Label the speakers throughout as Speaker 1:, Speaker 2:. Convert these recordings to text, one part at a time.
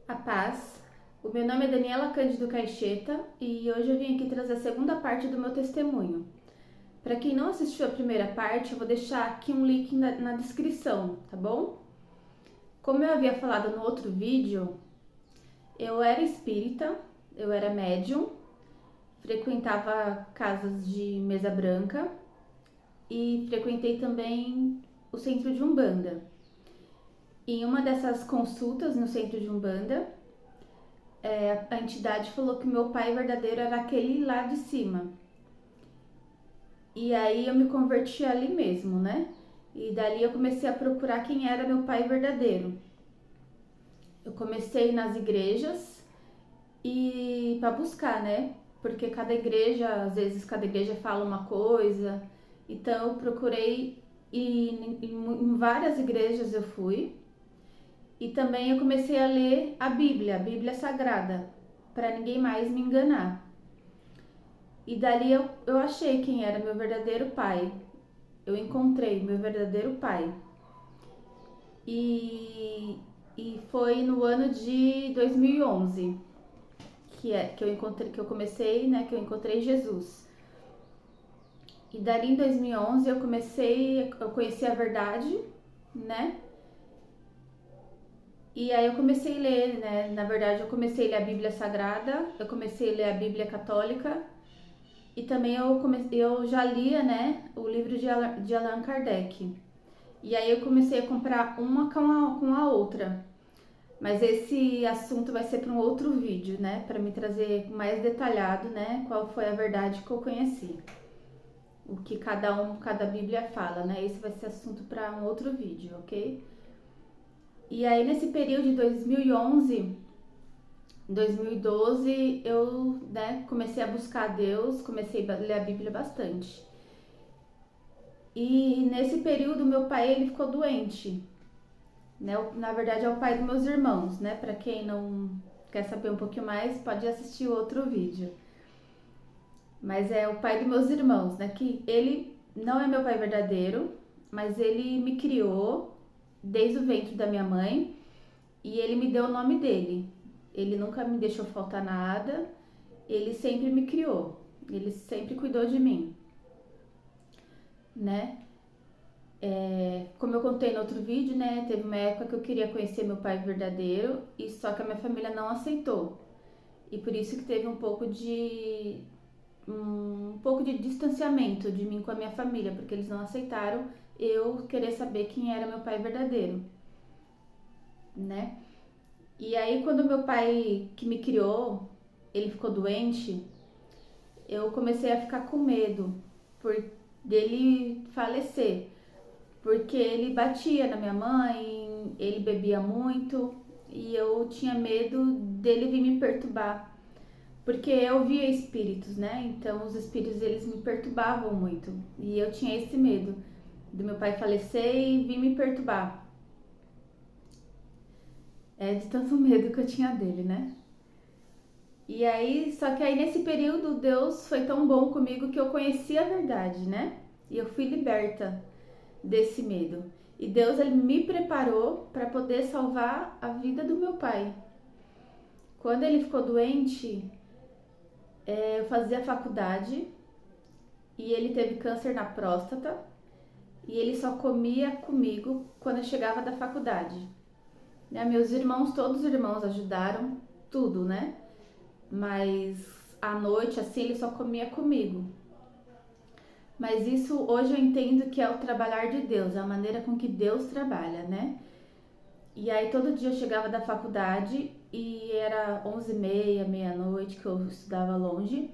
Speaker 1: A paz. O meu nome é Daniela Cândido Caixeta e hoje eu vim aqui trazer a segunda parte do meu testemunho. Para quem não assistiu a primeira parte, eu vou deixar aqui um link na descrição, tá bom? Como eu havia falado no outro vídeo, eu era espírita, eu era médium, frequentava casas de mesa branca e frequentei também o centro de Umbanda. Em uma dessas consultas no centro de Umbanda, a entidade falou que meu pai verdadeiro era aquele lá de cima. E aí eu me converti ali mesmo, né? E dali eu comecei a procurar quem era meu pai verdadeiro. Eu comecei nas igrejas e para buscar, né? Porque cada igreja, às vezes cada igreja fala uma coisa. Então eu procurei e em várias igrejas eu fui. E também eu comecei a ler a Bíblia Sagrada, para ninguém mais me enganar. E dali eu achei quem era meu verdadeiro pai. Eu encontrei meu verdadeiro pai. E, e foi no ano de 2011 que eu encontrei, que eu comecei, né, que eu encontrei Jesus. E dali em 2011 eu conheci a verdade, né? E aí eu comecei a ler, né? Na verdade, eu comecei a ler a Bíblia Sagrada, eu comecei a ler a Bíblia Católica e também eu já lia, né, o livro de Allan Kardec. E aí eu comecei a comprar uma com a outra. Mas esse assunto vai ser para um outro vídeo, né? Para me trazer mais detalhado, né? Qual foi a verdade que eu conheci. O que cada Bíblia fala, né? Esse vai ser assunto para um outro vídeo, ok? E aí nesse período de 2011, 2012, eu, né, comecei a buscar a Deus, comecei a ler a Bíblia bastante. E nesse período meu pai ele ficou doente, né? Na verdade é o pai dos meus irmãos, né? Para quem não quer saber um pouquinho mais, pode assistir outro vídeo. Mas é o pai dos meus irmãos, né? Que ele não é meu pai verdadeiro, mas ele me criou desde o ventre da minha mãe e ele me deu o nome dele. Ele nunca me deixou faltar nada, ele sempre me criou, ele sempre cuidou de mim, né? Como eu contei no outro vídeo, né? Teve uma época que eu queria conhecer meu pai verdadeiro e só que a minha família não aceitou. E por isso que teve um pouco de distanciamento de mim com a minha família, porque eles não aceitaram eu querer saber quem era meu pai verdadeiro, né? E aí quando meu pai que me criou, ele ficou doente, eu comecei a ficar com medo por dele falecer, porque ele batia na minha mãe, ele bebia muito e eu tinha medo dele vir me perturbar, porque eu via espíritos, né? Então os espíritos eles me perturbavam muito e eu tinha esse medo do meu pai falecer e vir me perturbar. De tanto medo que eu tinha dele, né? E aí, só que aí nesse período Deus foi tão bom comigo que eu conheci a verdade, né? E eu fui liberta desse medo. E Deus ele me preparou para poder salvar a vida do meu pai. Quando ele ficou doente, eu fazia faculdade e ele teve câncer na próstata e ele só comia comigo quando eu chegava da faculdade. Né? Meus irmãos, todos os irmãos ajudaram tudo, né? Mas à noite assim ele só comia comigo. Mas isso hoje eu entendo que é o trabalhar de Deus, a maneira com que Deus trabalha, né? E aí todo dia eu chegava da faculdade e era 11h30, meia-noite que eu estudava longe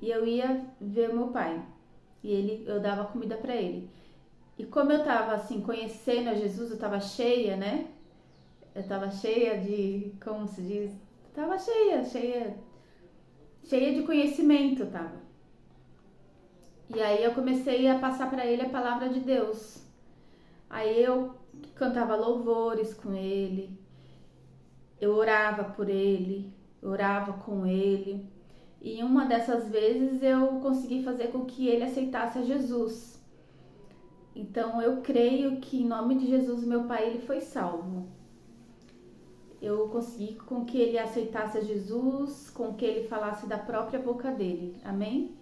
Speaker 1: e eu ia ver o meu pai. E eu dava comida para ele. E como eu tava assim conhecendo a Jesus, eu tava cheia, né? Eu tava cheia de, como se diz, tava cheia de conhecimento, tava. E aí eu comecei a passar para ele a palavra de Deus. Aí eu cantava louvores com ele, eu orava por ele, orava com ele. E em uma dessas vezes eu consegui fazer com que ele aceitasse a Jesus. Então eu creio que em nome de Jesus meu pai ele foi salvo. eu consegui com que ele aceitasse a Jesus, com que ele falasse da própria boca dele. Amém?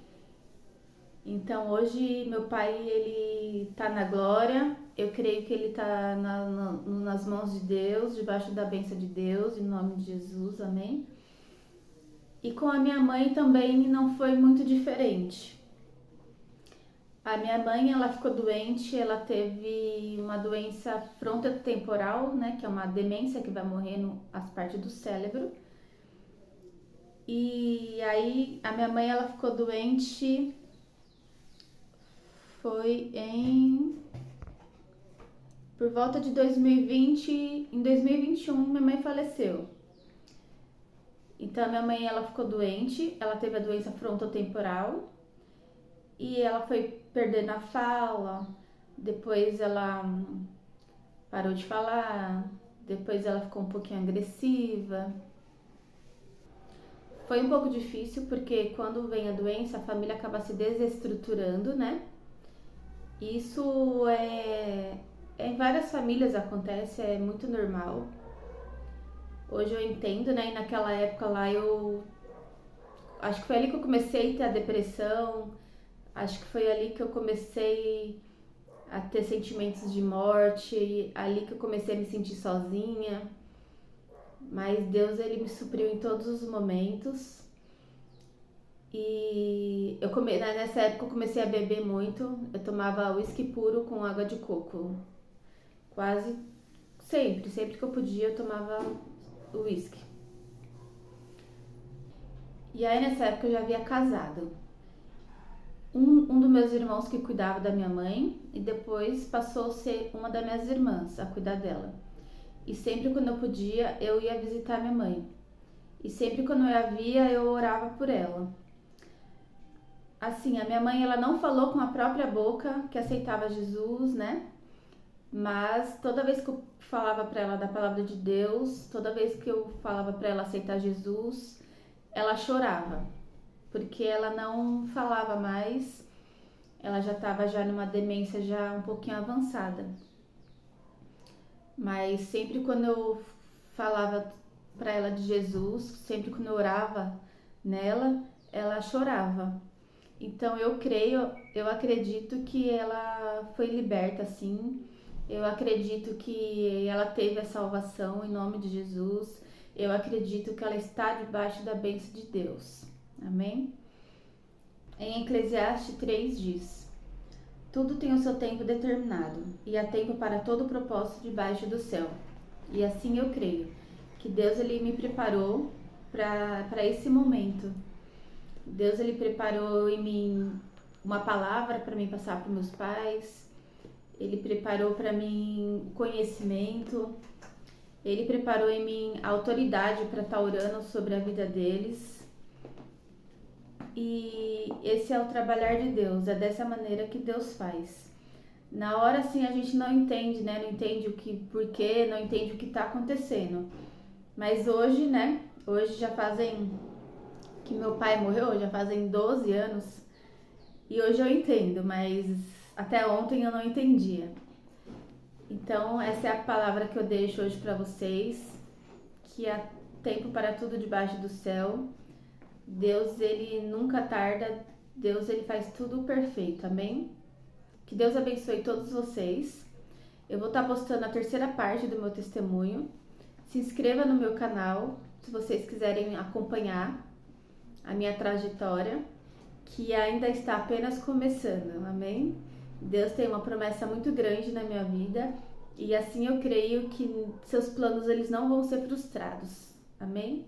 Speaker 1: Então hoje meu pai, ele tá na glória, eu creio que ele tá nas mãos de Deus, debaixo da bênção de Deus, em nome de Jesus, amém? E com a minha mãe também não foi muito diferente. A minha mãe, ela ficou doente, ela teve uma doença frontotemporal, né, que é uma demência que vai morrendo as partes do cérebro. E aí a minha mãe, ela ficou doente, foi por volta de 2020, em 2021 minha mãe faleceu. Então minha mãe, ela ficou doente, ela teve a doença frontotemporal e ela foi perdendo a fala, depois ela parou de falar, depois ela ficou um pouquinho agressiva. Foi um pouco difícil porque quando vem a doença a família acaba se desestruturando, né? Isso em várias famílias acontece, é muito normal. Hoje eu entendo, né? E naquela época lá eu acho que foi ali que eu comecei a ter a depressão, acho que foi ali que eu comecei a ter sentimentos de morte, ali que eu comecei a me sentir sozinha. Mas Deus, ele me supriu em todos os momentos. E nessa época eu comecei a beber muito. Eu tomava uísque puro com água de coco. Quase sempre que eu podia eu tomava uísque. E aí nessa época eu já havia casado. Um dos meus irmãos que cuidava da minha mãe e depois passou a ser uma das minhas irmãs a cuidar dela. E sempre quando eu podia eu ia visitar minha mãe. E sempre quando eu a via eu orava por ela. Assim, a minha mãe, ela não falou com a própria boca que aceitava Jesus, né? Mas toda vez que eu falava para ela da palavra de Deus, toda vez que eu falava para ela aceitar Jesus, ela chorava, porque ela não falava mais, ela já estava já numa demência já um pouquinho avançada. Mas sempre quando eu falava para ela de Jesus, sempre quando eu orava nela, ela chorava. Então eu acredito que ela foi liberta, sim. Eu acredito que ela teve a salvação em nome de Jesus. Eu acredito que ela está debaixo da bênção de Deus. Amém? Em Eclesiastes 3 diz: tudo tem o seu tempo determinado, e há tempo para todo propósito debaixo do céu. E assim eu creio que Deus, ele me preparou para esse momento. Deus, ele preparou em mim uma palavra para mim passar para meus pais. Ele preparou para mim conhecimento. Ele preparou em mim a autoridade para estar orando sobre a vida deles. E esse é o trabalhar de Deus. É dessa maneira que Deus faz. Na hora, assim, a gente não entende, né? Não entende o que, porquê, não entende o que está acontecendo. Mas hoje, né? Hoje já fazem... que meu pai morreu, já fazem 12 anos, e hoje eu entendo, mas até ontem eu não entendia. Então essa é a palavra que eu deixo hoje para vocês, que há tempo para tudo debaixo do céu. Deus, ele nunca tarda, Deus, ele faz tudo perfeito, amém? Que Deus abençoe todos vocês. Eu vou estar postando a terceira parte do meu testemunho. Se inscreva no meu canal, se vocês quiserem acompanhar a minha trajetória, que ainda está apenas começando, amém? Deus tem uma promessa muito grande na minha vida e assim eu creio que seus planos, eles não vão ser frustrados, amém?